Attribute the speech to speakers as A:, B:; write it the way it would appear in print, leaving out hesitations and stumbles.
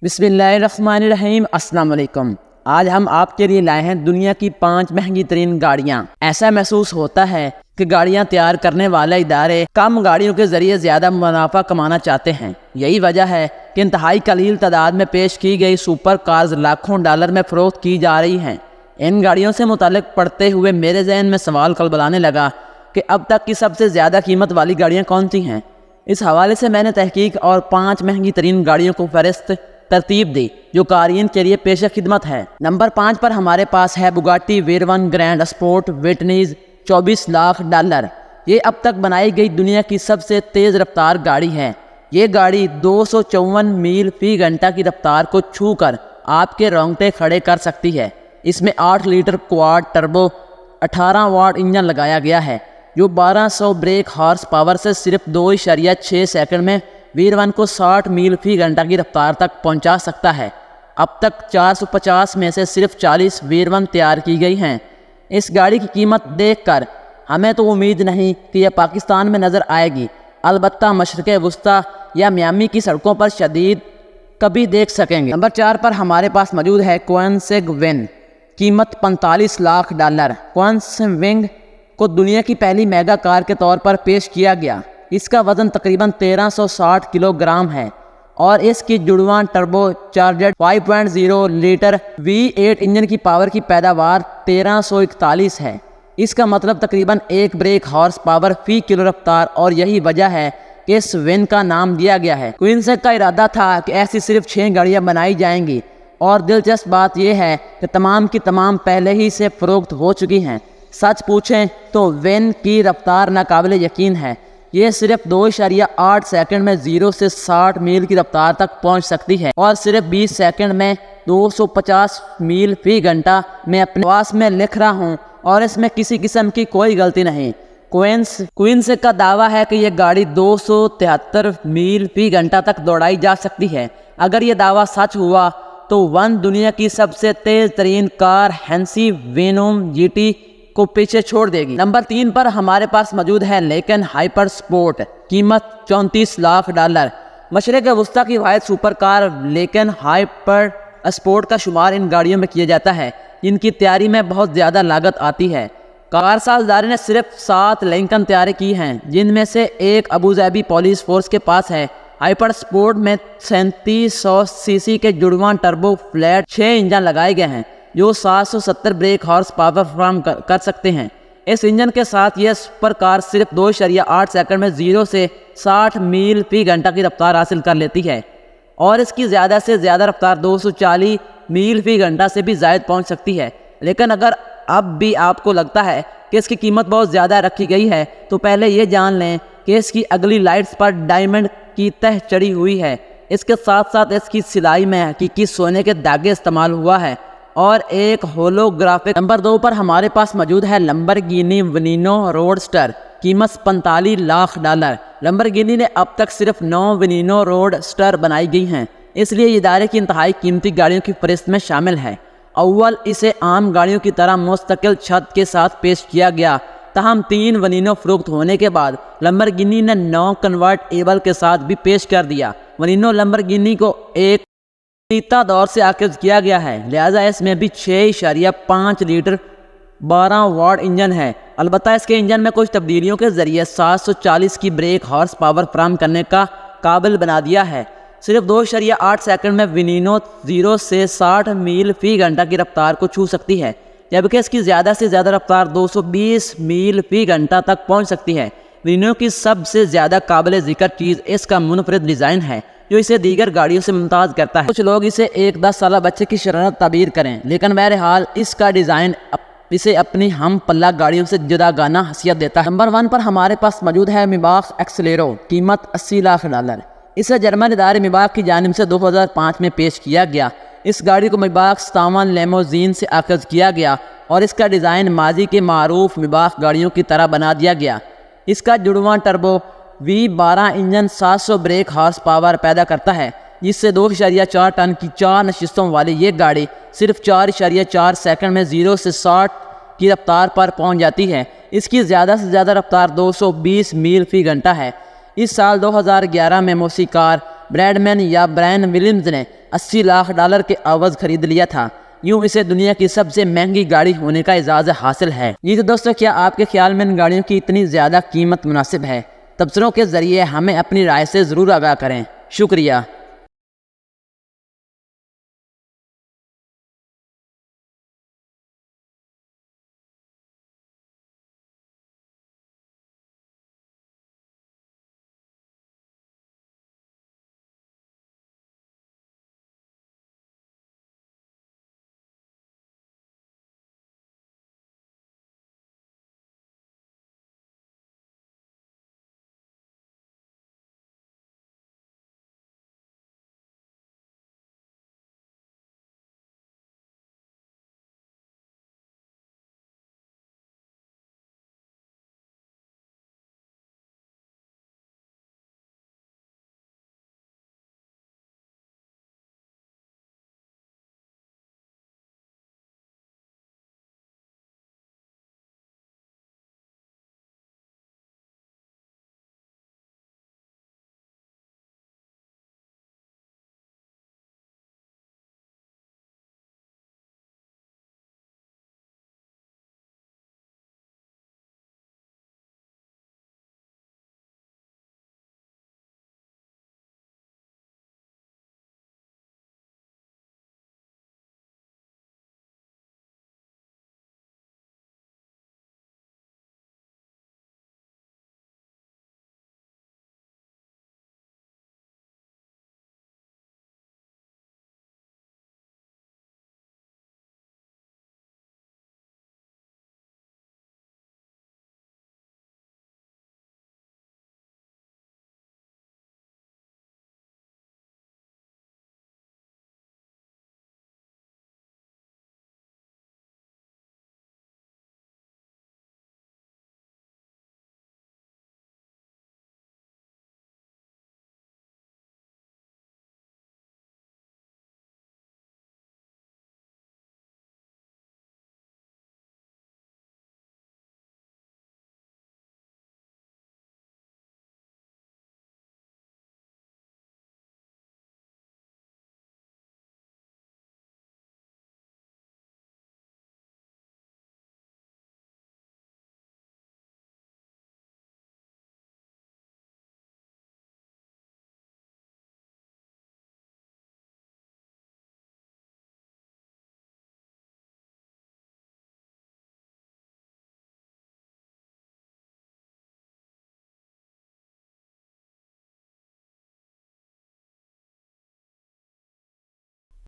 A: بسم اللہ الرحمن الرحیم۔ السلام علیکم۔ آج ہم آپ کے لیے لائے ہیں دنیا کی 5 مہنگی ترین گاڑیاں۔ ایسا محسوس ہوتا ہے کہ گاڑیاں تیار کرنے والے ادارے کم گاڑیوں کے ذریعے زیادہ منافع کمانا چاہتے ہیں۔ یہی وجہ ہے کہ انتہائی قلیل تعداد میں پیش کی گئی سپر کارز لاکھوں ڈالر میں فروخت کی جا رہی ہیں۔ ان گاڑیوں سے متعلق پڑھتے ہوئے میرے ذہن میں سوال کلبلانے لگا کہ اب تک کی سب سے زیادہ قیمت والی گاڑیاں کون سی ہیں۔ اس حوالے سے میں نے تحقیق اور 5 مہنگی ترین گاڑیوں کو فہرست ترتیب دی جو قارئین کے لیے پیش خدمت ہے۔ نمبر 5 پر ہمارے پاس ہے Bugatti Veyron Grand Sport Vitesse 24 lakh dollar. یہ اب تک بنائی گئی دنیا کی سب سے تیز رفتار گاڑی ہے۔ یہ گاڑی 254 میل فی گھنٹہ کی رفتار کو چھو کر آپ کے رونگٹے کھڑے کر سکتی ہے۔ اس میں 8 لیٹر کواد ٹربو 18 واٹ انجن لگایا گیا ہے جو 1200 بریک ہارس پاور سے صرف 2.6 سیکنڈ میں ویرون کو 60 میل فی گھنٹہ کی رفتار تک پہنچا سکتا ہے۔ اب تک 450 میں سے صرف 40 ویرون تیار کی گئی ہیں۔ اس گاڑی کی قیمت دیکھ کر ہمیں تو امید نہیں کہ یہ پاکستان میں نظر آئے گی، البتہ مشرق وسطیٰ یا میامی کی سڑکوں پر شدید کبھی دیکھ سکیں گے۔ نمبر 4 پر ہمارے پاس موجود ہے کوئنسگ ون، قیمت 45 لاکھ ڈالر۔ کوئنسگ ون کو دنیا کی پہلی میگا کار کے طور پر پیش کیا گیا۔ اس کا وزن تقریباً 1360 کلو گرام ہے اور اس کی جڑواں turbocharged 5.0 litre V8 engine کی پاور کی پیداوار 1341 ہے۔ اس کا مطلب تقریباً 1 بریک ہارس پاور فی کلو رفتار، اور یہی وجہ ہے کہ اس ون کا نام دیا گیا ہے۔ کوئنسگ کا ارادہ تھا کہ ایسی صرف 6 گاڑیاں بنائی جائیں گی، اور دلچسپ بات یہ ہے کہ تمام کی تمام پہلے ہی سے فروخت ہو چکی ہیں۔ سچ پوچھیں تو ون کی رفتار ناقابل یقین ہے۔ یہ صرف 2.8 سیکنڈ میں 0 سے 60 میل کی رفتار تک پہنچ سکتی ہے، اور صرف 20 سیکنڈ میں 250 میل فی گھنٹہ میں اپنے آواز میں لکھ رہا ہوں، اور اس میں کسی قسم کی کوئی غلطی نہیں۔ کوئنسگ کا دعویٰ ہے کہ یہ گاڑی 273 میل فی گھنٹہ تک دوڑائی جا سکتی ہے۔ اگر یہ دعویٰ سچ ہوا تو ون دنیا کی سب سے تیز ترین کار ہینسی وینوم جی ٹی کو پیچھے چھوڑ دے گی۔ نمبر 3 پر ہمارے پاس موجود ہے لیکن ہائپر سپورٹ، قیمت 34 لاکھ ڈالر۔ مشرق وسطیٰ کی واحد سپر کار لیکن ہائپر سپورٹ کا شمار ان گاڑیوں میں کیا جاتا ہے جن کی تیاری میں بہت زیادہ لاگت آتی ہے۔ کار ساز ادارے نے صرف 7 لنکن تیار کی ہیں، جن میں سے ایک ابوظہبی پولیس فورس کے پاس ہے۔ ہائپر سپورٹ میں 3700 سی سی کے جڑواں ٹربو فلیٹ 6 انجن لگائے گئے ہیں جو 770 بریک ہارس پاور فراہم کر سکتے ہیں۔ اس انجن کے ساتھ یہ سپر کار صرف 2.8 سیکنڈ میں 0 سے 60 میل فی گھنٹہ کی رفتار حاصل کر لیتی ہے، اور اس کی زیادہ سے زیادہ رفتار 240 میل فی گھنٹہ سے بھی زائد پہنچ سکتی ہے۔ لیکن اگر اب بھی آپ کو لگتا ہے کہ اس کی قیمت بہت زیادہ رکھی گئی ہے تو پہلے یہ جان لیں کہ اس کی اگلی لائٹس پر ڈائمنڈ کی تہ چڑھی ہوئی ہے۔ اس کے ساتھ ساتھ اس کی سلائی میں حقیقی سونے کے دھاگے استعمال ہوا ہے اور ایک ہولوگرافک۔ نمبر 2 پر ہمارے پاس موجود ہے لمبرگینی ونینو روڈسٹر، قیمت 45 لاکھ ڈالر۔ لمبرگینی نے اب تک صرف 9 ونینو روڈسٹر بنائی گئی ہیں، اس لیے یہ ادارے کی انتہائی قیمتی گاڑیوں کی فہرست میں شامل ہے۔ اول اسے عام گاڑیوں کی طرح مستقل چھت کے ساتھ پیش کیا گیا، تاہم 3 ونینو فروخت ہونے کے بعد لمبرگینی نے 9 کنورٹیبل کے ساتھ بھی پیش کر دیا۔ ونینو لمبرگینی کو ایک سیتا دور سے آغاز کیا گیا ہے، لہذا اس میں بھی 6.5 لیٹر 12 واٹ انجن ہے۔ البتہ اس کے انجن میں کچھ تبدیلیوں کے ذریعے 740 کی بریک ہارس پاور فراہم کرنے کا قابل بنا دیا ہے۔ صرف 2.8 سیکنڈ میں ونینو 0 سے 60 میل فی گھنٹہ کی رفتار کو چھو سکتی ہے، جبکہ اس کی زیادہ سے زیادہ رفتار 220 میل فی گھنٹہ تک پہنچ سکتی ہے۔ ونینو کی سب سے زیادہ قابل ذکر چیز اس کا منفرد ڈیزائن ہے جو اسے دیگر گاڑیوں سے ممتاز کرتا ہے۔ کچھ لوگ اسے ایک 10 سالہ بچے کی شرارت تعبیر کریں، لیکن بہرحال اس کا ڈیزائن اسے اپنی ہم پلہ گاڑیوں سے جداگانہ حیثیت دیتا ہے۔ نمبر 1 پر ہمارے پاس موجود ہے میباخ ایکسلیرو، قیمت 80 لاکھ ڈالر۔ اسے جرمن ادارے میباخ کی جانب سے 2005 میں پیش کیا گیا۔ اس گاڑی کو میباخ 57 لیموزین سے آغاز کیا گیا اور اس کا ڈیزائن ماضی کے معروف میباخ گاڑیوں کی طرح بنا دیا گیا۔ اس کا جڑواں turbo V12 engine 700 brake horsepower پیدا کرتا ہے، جس سے 2.4 ٹن کی 4 نشستوں والی یہ گاڑی صرف 4.4 سیکنڈ میں 0 سے 60 کی رفتار پر پہنچ جاتی ہے۔ اس کی زیادہ سے زیادہ رفتار 220 میل فی گھنٹہ ہے۔ اس سال 2011 میں موسیقار بریڈمین یا برائن ولیمز نے 80 لاکھ ڈالر کے عوض خرید لیا تھا۔ یوں اسے دنیا کی سب سے مہنگی گاڑی ہونے کا اعزاز حاصل ہے۔ یہ تو دوستو، کیا آپ کے خیال میں ان گاڑیوں کی اتنی زیادہ قیمت مناسب ہے؟ تبصروں کے ذریعے ہمیں اپنی رائے سے ضرور آگاہ کریں۔ شکریہ۔